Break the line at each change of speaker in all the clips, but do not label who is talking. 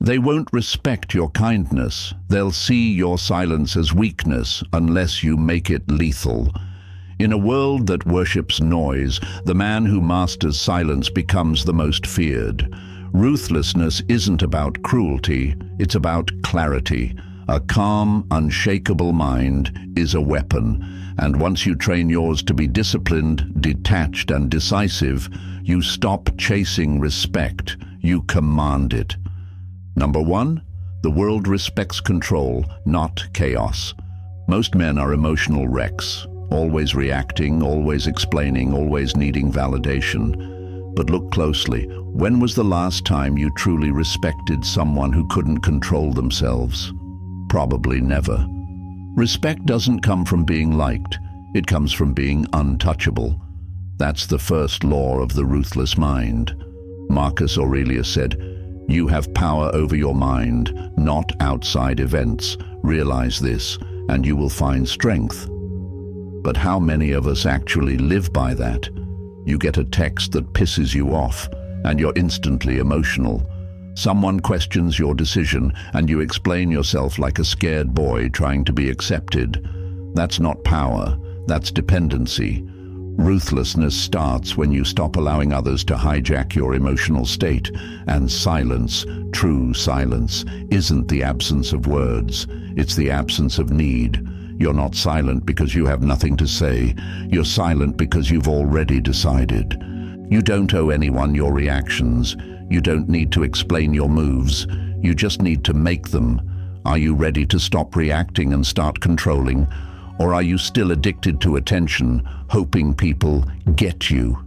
They won't respect your kindness. They'll see your silence as weakness unless you make it lethal. In a world that worships noise, the man who masters silence becomes the most feared. Ruthlessness isn't about cruelty, it's about clarity. A calm, unshakable mind is a weapon, and once you train yours to be disciplined, detached, and decisive, you stop chasing respect, you command it. Number 1, the world respects control, not chaos. Most men are emotional wrecks, always reacting, always explaining, always needing validation. But look closely. When was the last time you truly respected someone who couldn't control themselves? Probably never. Respect doesn't come from being liked. It comes from being untouchable. That's the first law of the ruthless mind. Marcus Aurelius said, "You have power over your mind, not outside events. Realize this, and you will find strength." But how many of us actually live by that? You get a text that pisses you off, and you're instantly emotional. Someone questions your decision, and you explain yourself like a scared boy trying to be accepted. That's not power, that's dependency. Ruthlessness starts when you stop allowing others to hijack your emotional state, and silence, true silence, isn't the absence of words, it's the absence of need. You're not silent because you have nothing to say. You're silent because you've already decided. You don't owe anyone your reactions. You don't need to explain your moves. You just need to make them. Are you ready to stop reacting and start controlling? Or are you still addicted to attention, hoping people get you?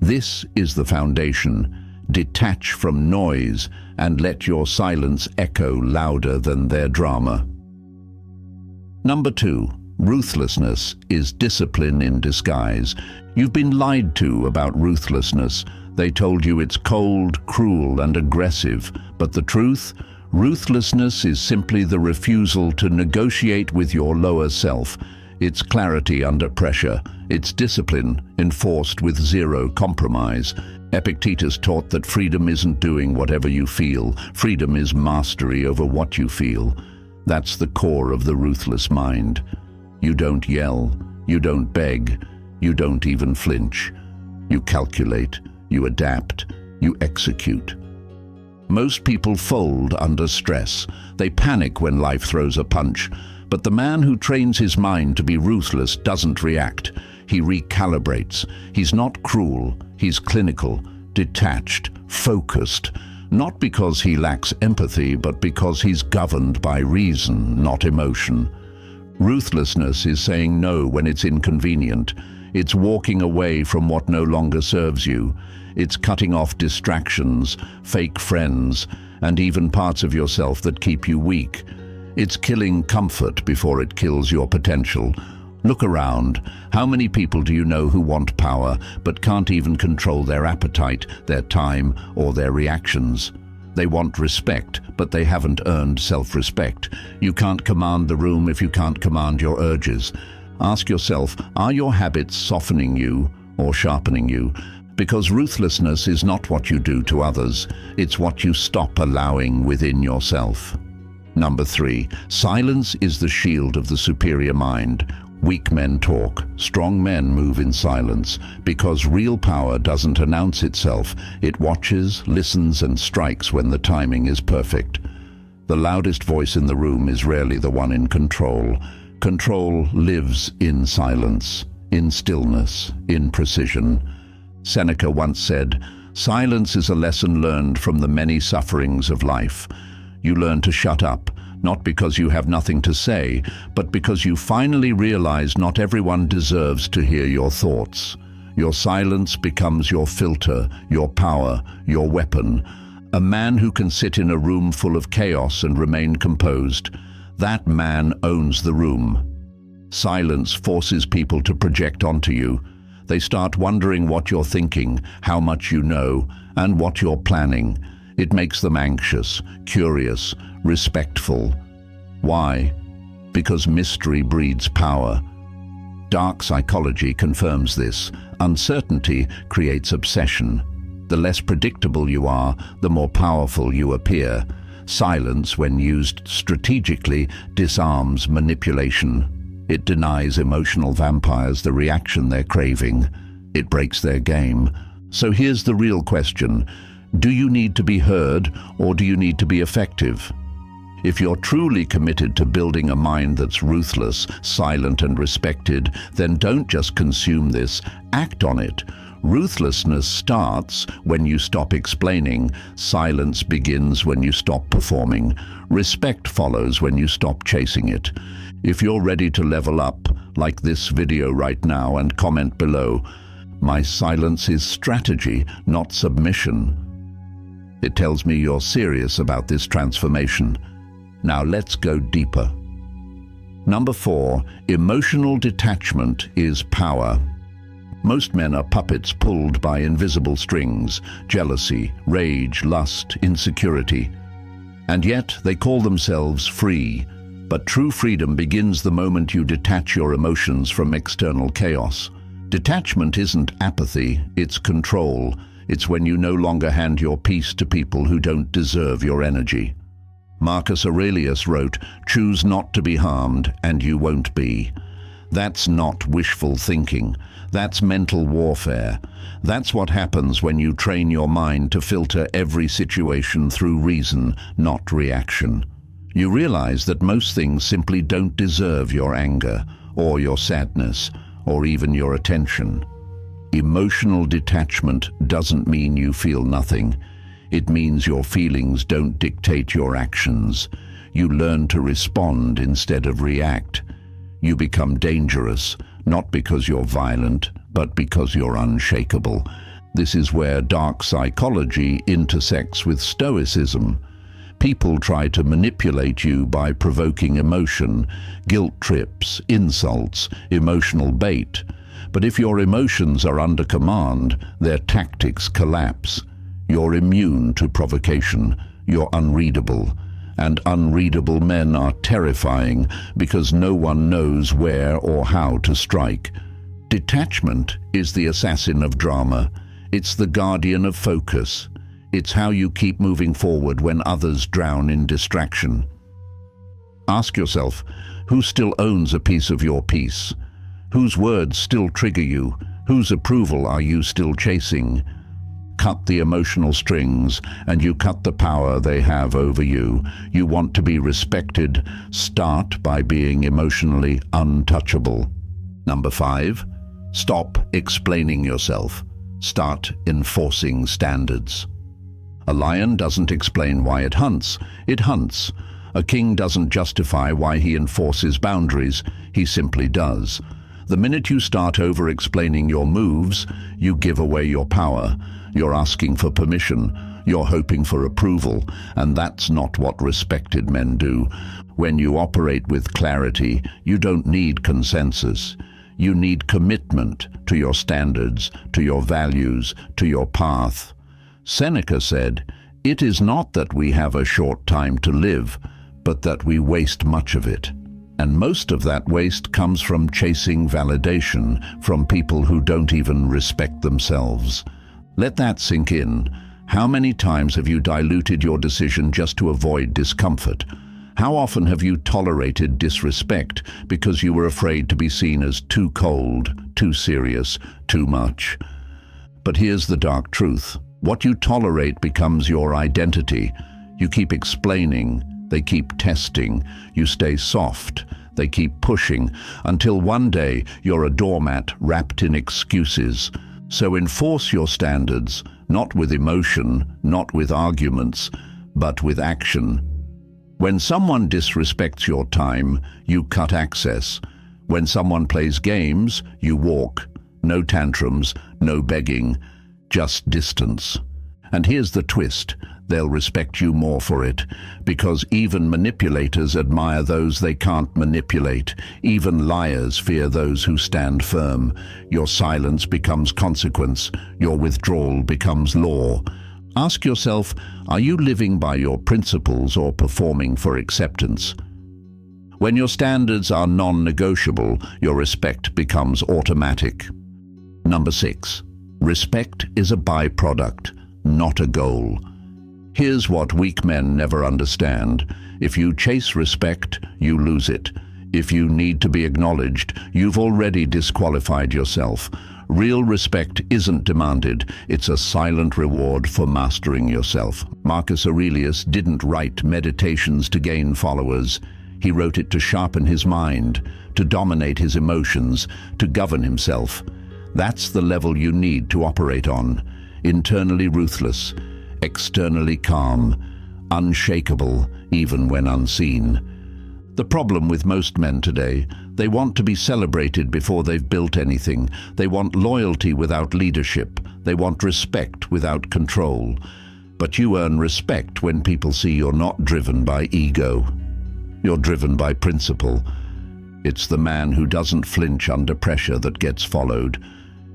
This is the foundation. Detach from noise and let your silence echo louder than their drama. Number 2, ruthlessness is discipline in disguise. You've been lied to about ruthlessness. They told you it's cold, cruel, and aggressive. But the truth? Ruthlessness is simply the refusal to negotiate with your lower self. It's clarity under pressure. It's discipline enforced with zero compromise. Epictetus taught that freedom isn't doing whatever you feel. Freedom is mastery over what you feel. That's the core of the ruthless mind. You don't yell, you don't beg, you don't even flinch. You calculate, you adapt, you execute. Most people fold under stress. They panic when life throws a punch. But the man who trains his mind to be ruthless doesn't react. He recalibrates. He's not cruel, he's clinical, detached, focused. Not because he lacks empathy, but because he's governed by reason, not emotion. Ruthlessness is saying no when it's inconvenient. It's walking away from what no longer serves you. It's cutting off distractions, fake friends, and even parts of yourself that keep you weak. It's killing comfort before it kills your potential. Look around. How many people do you know who want power but can't even control their appetite, their time, or their reactions? They want respect, but they haven't earned self-respect. You can't command the room if you can't command your urges. Ask yourself, are your habits softening you or sharpening you? Because ruthlessness is not what you do to others, it's what you stop allowing within yourself. Number 3, silence is the shield of the superior mind. Weak men talk, strong men move in silence, because real power doesn't announce itself. It watches, listens, and strikes when the timing is perfect. The loudest voice in the room is rarely the one in control. Control lives in silence, in stillness, in precision. Seneca once said, "Silence is a lesson learned from the many sufferings of life." You learn to shut up, not because you have nothing to say, but because you finally realize not everyone deserves to hear your thoughts. Your silence becomes your filter, your power, your weapon. A man who can sit in a room full of chaos and remain composed, that man owns the room. Silence forces people to project onto you. They start wondering what you're thinking, how much you know, and what you're planning. It makes them anxious, curious, respectful. Why? Because mystery breeds power. Dark psychology confirms this. Uncertainty creates obsession. The less predictable you are, the more powerful you appear. Silence, when used strategically, disarms manipulation. It denies emotional vampires the reaction they're craving. It breaks their game. So here's the real question. Do you need to be heard, or do you need to be effective? If you're truly committed to building a mind that's ruthless, silent, and respected, then don't just consume this, act on it. Ruthlessness starts when you stop explaining. Silence begins when you stop performing. Respect follows when you stop chasing it. If you're ready to level up, like this video right now and comment below. My silence is strategy, not submission. It tells me you're serious about this transformation. Now let's go deeper. Number 4, emotional detachment is power. Most men are puppets pulled by invisible strings, jealousy, rage, lust, insecurity. And yet they call themselves free. But true freedom begins the moment you detach your emotions from external chaos. Detachment isn't apathy, it's control. It's when you no longer hand your peace to people who don't deserve your energy. Marcus Aurelius wrote, "Choose not to be harmed, and you won't be." That's not wishful thinking. That's mental warfare. That's what happens when you train your mind to filter every situation through reason, not reaction. You realize that most things simply don't deserve your anger, or your sadness, or even your attention. Emotional detachment doesn't mean you feel nothing. It means your feelings don't dictate your actions. You learn to respond instead of react. You become dangerous, not because you're violent, but because you're unshakable. This is where dark psychology intersects with Stoicism. People try to manipulate you by provoking emotion, guilt trips, insults, emotional bait. But if your emotions are under command, their tactics collapse. You're immune to provocation. You're unreadable. And unreadable men are terrifying because no one knows where or how to strike. Detachment is the assassin of drama. It's the guardian of focus. It's how you keep moving forward when others drown in distraction. Ask yourself, who still owns a piece of your peace? Whose words still trigger you? Whose approval are you still chasing? Cut the emotional strings, and you cut the power they have over you. You want to be respected? Start by being emotionally untouchable. Number 5, stop explaining yourself. Start enforcing standards. A lion doesn't explain why it hunts. It hunts. A king doesn't justify why he enforces boundaries. He simply does. The minute you start over-explaining your moves, you give away your power. You're asking for permission. You're hoping for approval. And that's not what respected men do. When you operate with clarity, you don't need consensus. You need commitment to your standards, to your values, to your path. Seneca said, "It is not that we have a short time to live, but that we waste much of it." And most of that waste comes from chasing validation from people who don't even respect themselves. Let that sink in. How many times have you diluted your decision just to avoid discomfort? How often have you tolerated disrespect because you were afraid to be seen as too cold, too serious, too much? But here's the dark truth. What you tolerate becomes your identity. You keep explaining, they keep testing. You stay soft, they keep pushing, until one day you're a doormat wrapped in excuses. So enforce your standards, not with emotion, not with arguments, but with action. When someone disrespects your time, you cut access. When someone plays games, you walk. No tantrums, no begging, just distance. And here's the twist. They'll respect you more for it, because even manipulators admire those they can't manipulate. Even liars fear those who stand firm. Your silence becomes consequence. Your withdrawal becomes law. Ask yourself, are you living by your principles or performing for acceptance? When your standards are non-negotiable, your respect becomes automatic. Number 6, respect is a byproduct, not a goal. Here's what weak men never understand. If you chase respect, you lose it. If you need to be acknowledged, you've already disqualified yourself. Real respect isn't demanded, it's a silent reward for mastering yourself. Marcus Aurelius didn't write Meditations to gain followers. He wrote it to sharpen his mind, to dominate his emotions, to govern himself. That's the level you need to operate on. Internally ruthless, externally calm, unshakable even when unseen. The problem with most men today, they want to be celebrated before they've built anything. They want loyalty without leadership. They want respect without control. But you earn respect when people see you're not driven by ego. You're driven by principle. It's the man who doesn't flinch under pressure that gets followed.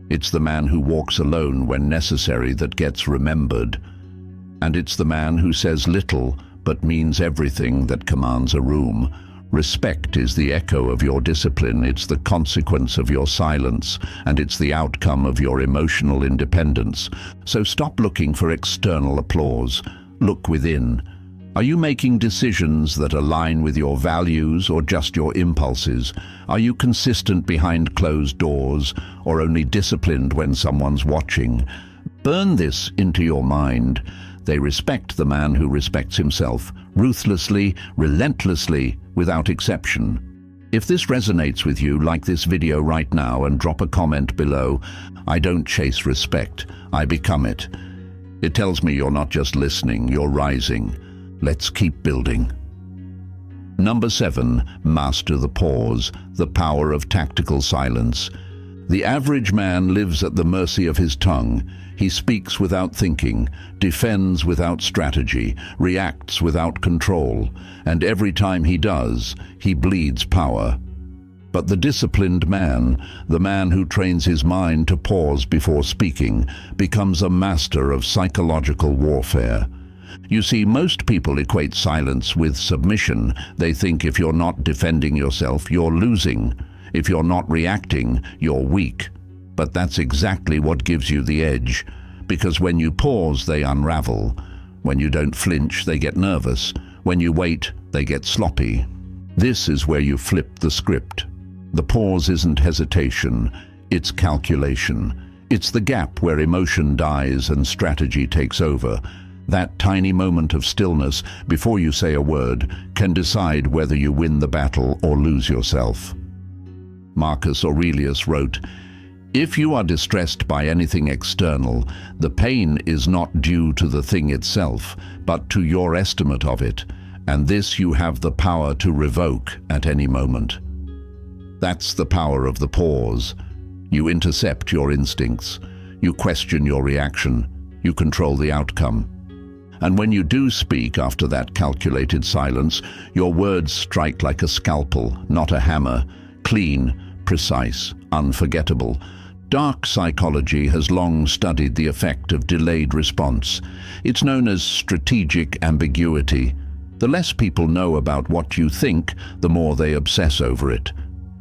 It's the man who walks alone when necessary that gets remembered. And it's the man who says little but means everything that commands a room. Respect is the echo of your discipline, it's the consequence of your silence, and it's the outcome of your emotional independence. So stop looking for external applause. Look within. Are you making decisions that align with your values or just your impulses? Are you consistent behind closed doors or only disciplined when someone's watching? Burn this into your mind. They respect the man who respects himself, ruthlessly, relentlessly, without exception. If this resonates with you, like this video right now and drop a comment below. I don't chase respect, I become it. It tells me you're not just listening, you're rising. Let's keep building. Number 7, master the pause, the power of tactical silence. The average man lives at the mercy of his tongue. He speaks without thinking, defends without strategy, reacts without control, and every time he does, he bleeds power. But the disciplined man, the man who trains his mind to pause before speaking, becomes a master of psychological warfare. You see, most people equate silence with submission. They think if you're not defending yourself, you're losing. If you're not reacting, you're weak. But that's exactly what gives you the edge. Because when you pause, they unravel. When you don't flinch, they get nervous. When you wait, they get sloppy. This is where you flip the script. The pause isn't hesitation, it's calculation. It's the gap where emotion dies and strategy takes over. That tiny moment of stillness before you say a word can decide whether you win the battle or lose yourself. Marcus Aurelius wrote, "If you are distressed by anything external, the pain is not due to the thing itself, but to your estimate of it, and this you have the power to revoke at any moment." That's the power of the pause. You intercept your instincts, you question your reaction, you control the outcome. And when you do speak after that calculated silence, your words strike like a scalpel, not a hammer, clean, precise, unforgettable. Dark psychology has long studied the effect of delayed response. It's known as strategic ambiguity. The less people know about what you think, the more they obsess over it.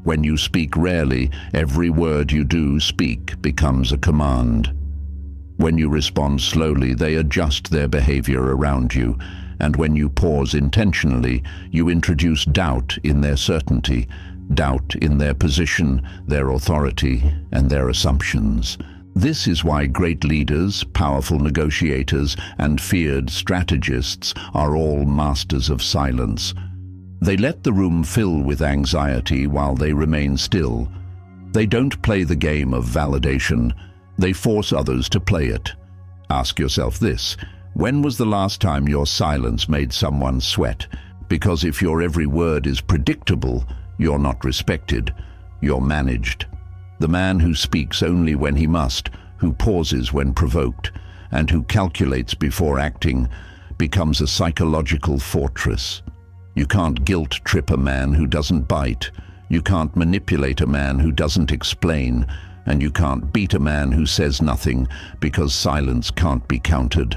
When you speak rarely, every word you do speak becomes a command. When you respond slowly, they adjust their behavior around you. And when you pause intentionally, you introduce doubt in their certainty, doubt in their position, their authority, and their assumptions. This is why great leaders, powerful negotiators, and feared strategists are all masters of silence. They let the room fill with anxiety while they remain still. They don't play the game of validation. They force others to play it. Ask yourself this: when was the last time your silence made someone sweat? Because if your every word is predictable, you're not respected, you're managed. The man who speaks only when he must, who pauses when provoked, and who calculates before acting, becomes a psychological fortress. You can't guilt-trip a man who doesn't bite. You can't manipulate a man who doesn't explain. And you can't beat a man who says nothing, because silence can't be countered.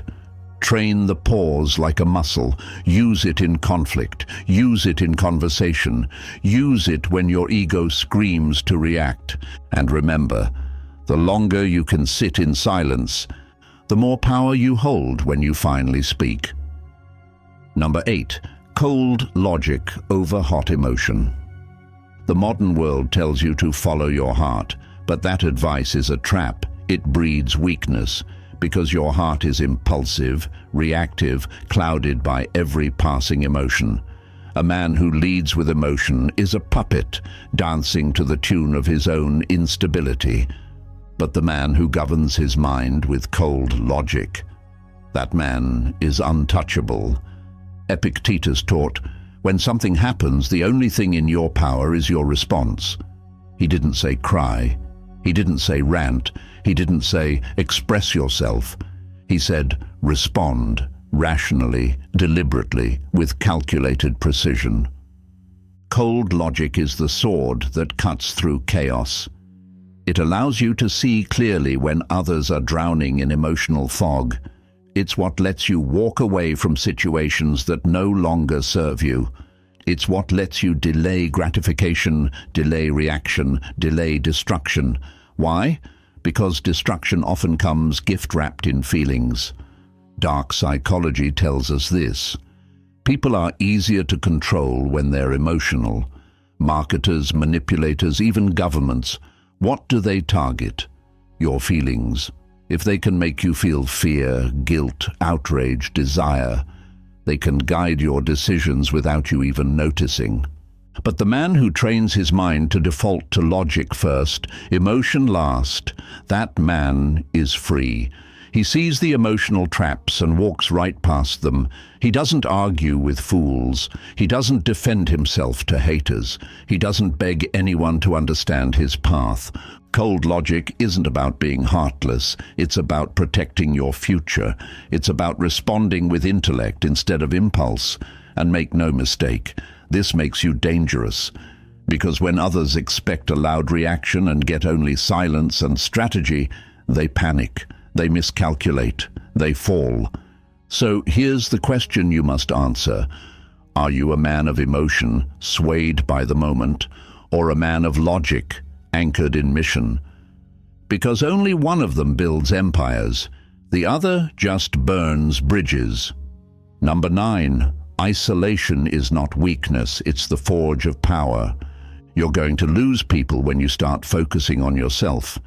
Train the pause like a muscle. Use it in conflict. Use it in conversation. Use it when your ego screams to react. And remember, the longer you can sit in silence, the more power you hold when you finally speak. Number 8. Cold logic over hot emotion. The modern world tells you to follow your heart, but that advice is a trap. It breeds weakness, because your heart is impulsive, reactive, clouded by every passing emotion. A man who leads with emotion is a puppet, dancing to the tune of his own instability. But the man who governs his mind with cold logic, that man is untouchable. Epictetus taught, when something happens, the only thing in your power is your response. He didn't say cry. He didn't say rant. He didn't say express yourself. He said respond, rationally, deliberately, with calculated precision. Cold logic is the sword that cuts through chaos. It allows you to see clearly when others are drowning in emotional fog. It's what lets you walk away from situations that no longer serve you. It's what lets you delay gratification, delay reaction, delay destruction. Why? Because destruction often comes gift-wrapped in feelings. Dark psychology tells us this. People are easier to control when they're emotional. Marketers, manipulators, even governments. What do they target? Your feelings. If they can make you feel fear, guilt, outrage, desire, they can guide your decisions without you even noticing. But the man who trains his mind to default to logic first, emotion last, that man is free. He sees the emotional traps and walks right past them. He doesn't argue with fools. He doesn't defend himself to haters. He doesn't beg anyone to understand his path. Cold logic isn't about being heartless. It's about protecting your future. It's about responding with intellect instead of impulse. And make no mistake, this makes you dangerous. Because when others expect a loud reaction and get only silence and strategy, they panic. They miscalculate. They fall. So here's the question you must answer. Are you a man of emotion, swayed by the moment, or a man of logic, anchored in mission? Because only one of them builds empires. The other just burns bridges. Number 9. Isolation is not weakness, it's the forge of power. You're going to lose people when you start focusing on yourself.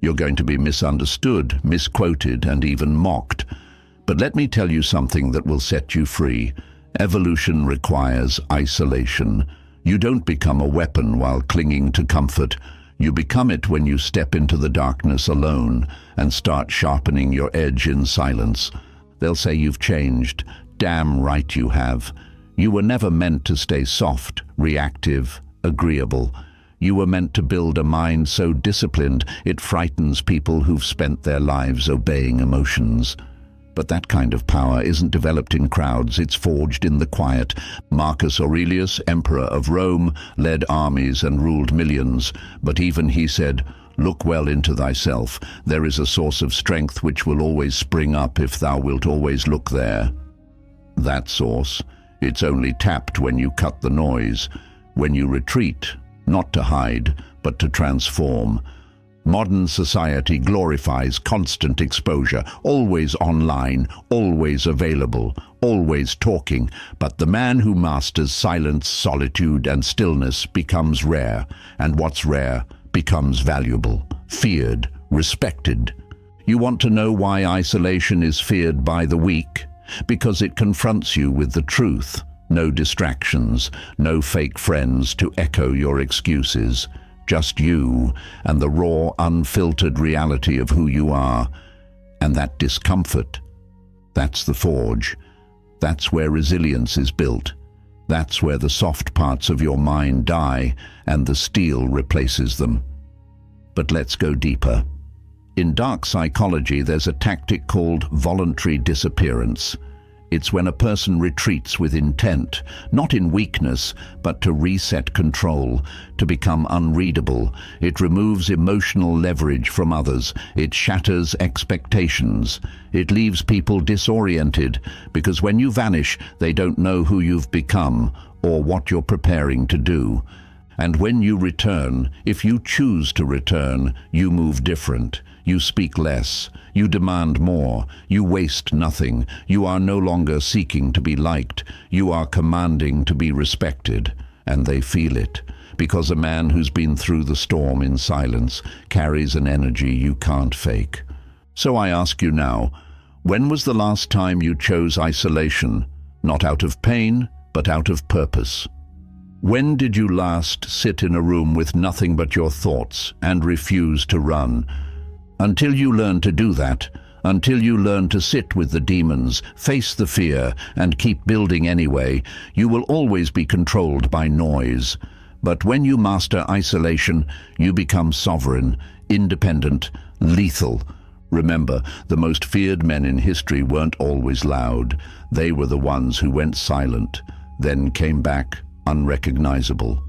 You're going to be misunderstood, misquoted, and even mocked. But let me tell you something that will set you free. Evolution requires isolation. You don't become a weapon while clinging to comfort. You become it when you step into the darkness alone and start sharpening your edge in silence. They'll say you've changed. Damn right you have. You were never meant to stay soft, reactive, agreeable. You were meant to build a mind so disciplined it frightens people who've spent their lives obeying emotions. But that kind of power isn't developed in crowds, it's forged in the quiet. Marcus Aurelius, emperor of Rome, led armies and ruled millions, but even he said, "Look well into thyself. There is a source of strength which will always spring up if thou wilt always look there." That source, it's only tapped when you cut the noise, when you retreat, not to hide, but to transform. Modern society glorifies constant exposure, always online, always available, always talking, but the man who masters silence, solitude, and stillness becomes rare, and what's rare becomes valuable, feared, respected. You want to know why isolation is feared by the weak? Because it confronts you with the truth. No distractions, no fake friends to echo your excuses. Just you and the raw, unfiltered reality of who you are. And that discomfort, that's the forge. That's where resilience is built. That's where the soft parts of your mind die and the steel replaces them. But let's go deeper. In dark psychology, there's a tactic called voluntary disappearance. It's when a person retreats with intent, not in weakness, but to reset control, to become unreadable. It removes emotional leverage from others. It shatters expectations. It leaves people disoriented, because when you vanish, they don't know who you've become or what you're preparing to do. And when you return, if you choose to return, you move different. You speak less. You demand more. You waste nothing. You are no longer seeking to be liked. You are commanding to be respected. And they feel it, because a man who's been through the storm in silence carries an energy you can't fake. So I ask you now, when was the last time you chose isolation, not out of pain, but out of purpose? When did you last sit in a room with nothing but your thoughts and refuse to run? Until you learn to do that, until you learn to sit with the demons, face the fear, and keep building anyway, you will always be controlled by noise. But when you master isolation, you become sovereign, independent, lethal. Remember, the most feared men in history weren't always loud. They were the ones who went silent, then came back unrecognizable.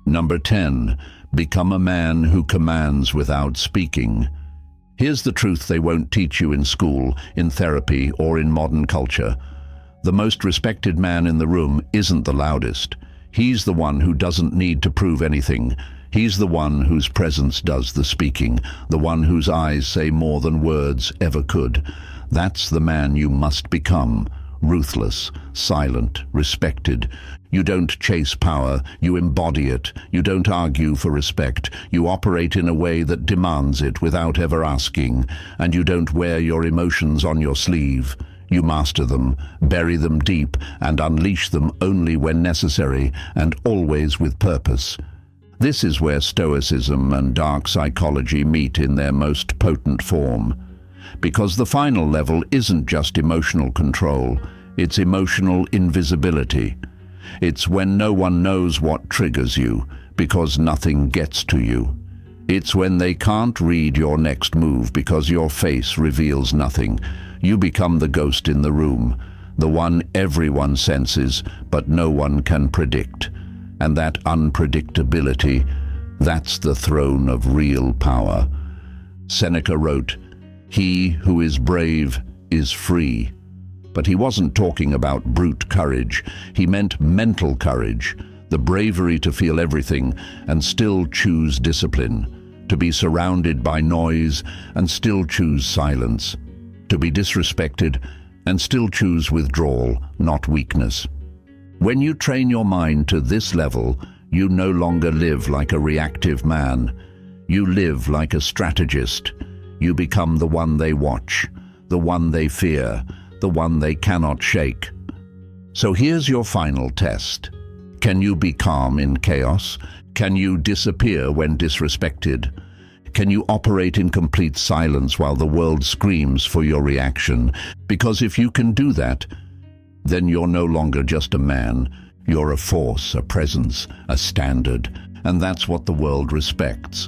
Number 10. Become a man who commands without speaking. Here's the truth they won't teach you in school, in therapy, or in modern culture. The most respected man in the room isn't the loudest. He's the one who doesn't need to prove anything. He's the one whose presence does the speaking, the one whose eyes say more than words ever could. That's the man you must become. Ruthless, silent, respected. You don't chase power, you embody it. You don't argue for respect. You operate in a way that demands it without ever asking. And you don't wear your emotions on your sleeve. You master them, bury them deep, and unleash them only when necessary, and always with purpose. This is where Stoicism and dark psychology meet in their most potent form. Because the final level isn't just emotional control, it's emotional invisibility. It's when no one knows what triggers you, because nothing gets to you. It's when they can't read your next move because your face reveals nothing. You become the ghost in the room, the one everyone senses, but no one can predict. And that unpredictability, that's the throne of real power. Seneca wrote, "He who is brave is free." But he wasn't talking about brute courage. He meant mental courage, the bravery to feel everything and still choose discipline, to be surrounded by noise and still choose silence, to be disrespected and still choose withdrawal, not weakness. When you train your mind to this level, you no longer live like a reactive man. You live like a strategist. You become the one they watch, the one they fear, the one they cannot shake. So here's your final test. Can you be calm in chaos? Can you disappear when disrespected? Can you operate in complete silence while the world screams for your reaction? Because if you can do that, then you're no longer just a man. You're a force, a presence, a standard, and that's what the world respects.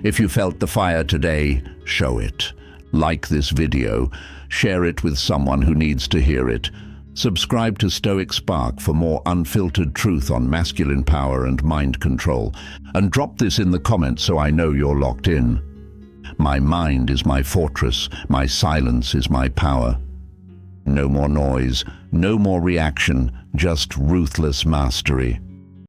If you felt the fire today, show it. Like this video, share it with someone who needs to hear it. Subscribe to Stoic Spark for more unfiltered truth on masculine power and mind control. And drop this in the comments so I know you're locked in. My mind is my fortress. My silence is my power. No more noise, no more reaction, just ruthless mastery.